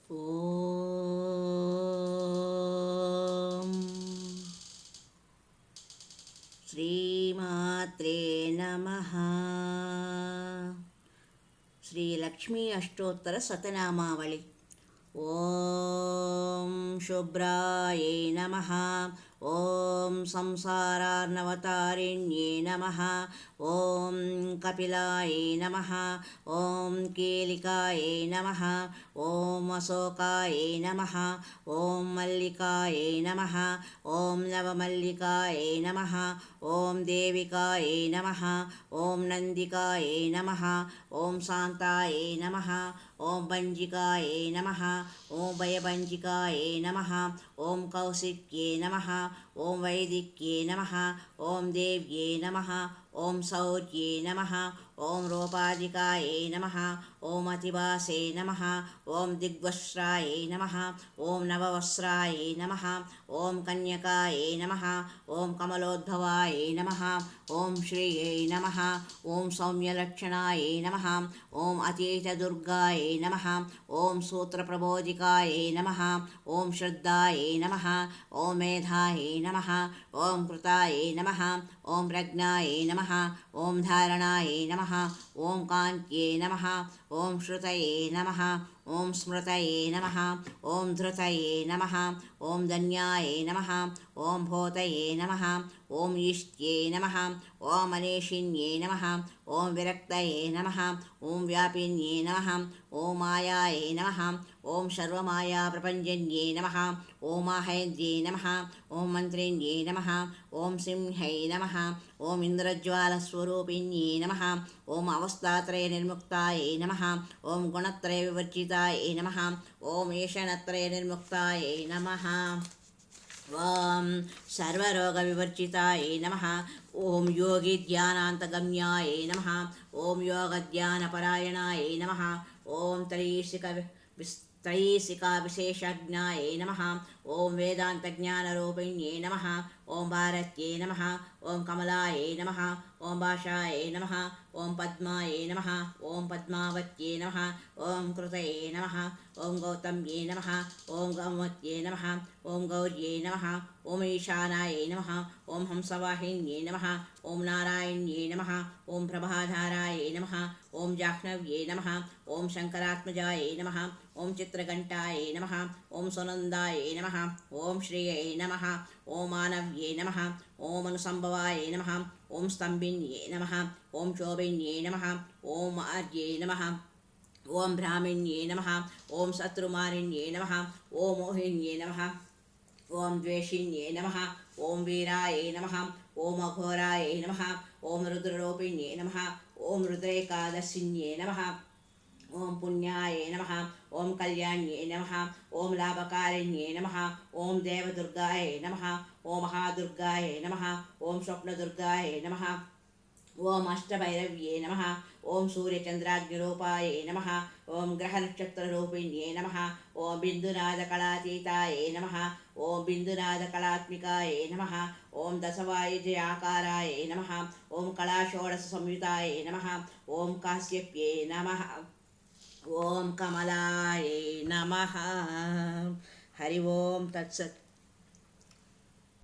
ఓం శ్రీమాత్రే నమః. శ్రీ లక్ష్మీ అష్టోత్తర శతనామావళి. ఓం శుభ్రాయై నమః. ఓం సంసారార్ణవతారిణ్యై నమః. ఓం కపిలాయై నమః. ఓం కీలికాయై నమః. ఓం అశోకాయై నమః. ఓం మల్లికాయై నమః. ఓం నవమల్లికాయై నమః. ఓం దేవికాయై నమః. ఓం నందికాయై నమః. ఓం శాంతాయై నమః. ఓం పంజికాయై నమః. ఓం భయభంజికాయై నమః. ఓం కౌశిక్యై నమః. ఓం వైదిక్యై నమః. ఓం దేవ్యై నమః. ఓం శౌర్యై నమః. ఓం రూపాధికాయై నమః. ఓం అతివాసే నమః. ఓం దిగ్వస్త్రాయై నమః. ఓం నవవస్త్రాయై నమః. ఓం కన్యకాయై నమః. ఓం కమలోద్భవాయై నమః. ఓం శ్రీయై నమః. ఓం సౌమ్యలక్షణాయై నమః. ఓం అతీతదుర్గాయై నమః. ఓం సూత్రప్రబోధికాయై నమః. ఓం శ్రద్ధాయై నమః. ఓం మేధాయై నమః. ఓం కృతాయై నమః. ఓం ప్రజ్ఞాయై నమః. ఓం ధారణాయై నమః. ఓం కాంత్యై నమః. ఓం శ్రుతయే నమః. ఓం స్మృతయే నమః. ఓం ధృతయే నమః. ఓం ధన్యాయే నమః. ఓం భూతయే నమః. ఓం ఈష్ట్యే నమః. ఓం మనీషిణ్యే నమః. ఓం విరక్తయే నమః. ఓం వ్యాపిన్యే నమః. ఓం మాయాయే నమః. ఓం సర్వమాయా ప్రపంచన్యే నమః. ఓం మాహేంద్ర్యే నమః. ఓం మంత్రిణ్యే నమః. ఓం సింహై నమః. ఓం ఇంద్రజ్వాలస్వరూపిణ్యే నమః. ఓం అవస్థాత్రయ నిర్ముక్తాయే నమః. ఓం గుణత్రయ వివర్జితాయే నమః. ఓం ఈషణత్రయ నిర్ముక్తాయే నమః. ఓం సర్వరోగ వివర్జితాయే నమః. ఓం యోగి ధ్యానాంతగమ్యాయే నమః. ఓం యోగ ధ్యానపరాయణాయే నమః. ఓం త్రైసికా విశేషజ్ఞాయే నమః. ఓం వేదాంతజ్ఞానరూపిణ్యే నమః. ఓం భారత్యే నమః. ఓం కమలాయే నమః. ఓం భాషాయే నమః. ఓం పద్మాయే నమః. ఓం పద్మావత్యే నమః. ఓం కృతయే నమః. ఓం గౌతమ్యే నమః. ఓం గౌమత్యే నమః. ఓం గౌర్యే నమః. ఓం ఈశానాయే నమః. ఓం హంసవాహిన్యే నమః. ఓం నారాయణ్యే నమః. ఓం ప్రభాధారాయే నమః. ఓం జాహ్నవ్యే నమః. ఓం శంకరాత్మజాయే నమః. ఓం చిత్రఘంటాయే నమః. ఓం సునందాయే నమః. ఓం శ్రియై నమః. ఓం మానవ్యే నమః. ఓం అనుసంభవాయే నమః. ఓం స్తంభిన్యే నమః. ఓం శోభిన్యే నమః. ఓం ఆర్యే నమః. ఓం బ్రాహ్మణ్యే నమః. ఓం శత్రుమారిణ్యే నమః. ఓం మోహిన్యే నమః. ఓం ద్వేషిణ్యే నమః. ఓం వీరాయే నమః. ఓం అఘోరాయే నమః. ఓం రుద్రరూపిణ్యే నమః. ఓం రుద్రైకాదశిన్యే నమః. ఓం పుణ్యాయే నమః. ఓం కళ్యాణ్యే నమః. ఓం లాభకారిణ్యే నమః. ఓం దేవదుర్గాయే నమః. ఓం మహాదుర్గాయే నమః. ఓం స్వప్నదుర్గాయే నమః. ఓం అష్టభైరవ్యే నమః. ఓం సూర్యచంద్రాగ్నిరూపాయే నమః. ఓం గ్రహనక్షత్రరూపిణ్యే నమః. ఓం బిందునాదకళాతీతాయే నమః. ఓం బిందునాదకళాత్మికాయే నమః. ఓం దశవాయుజయాకారాయే నమః. ఓం కళాషోడశ సంయుతాయే నమః. ఓం కాశ్యప్యే నమః. ఓం కమలాయే నమః. హరి ఓం తత్సత్.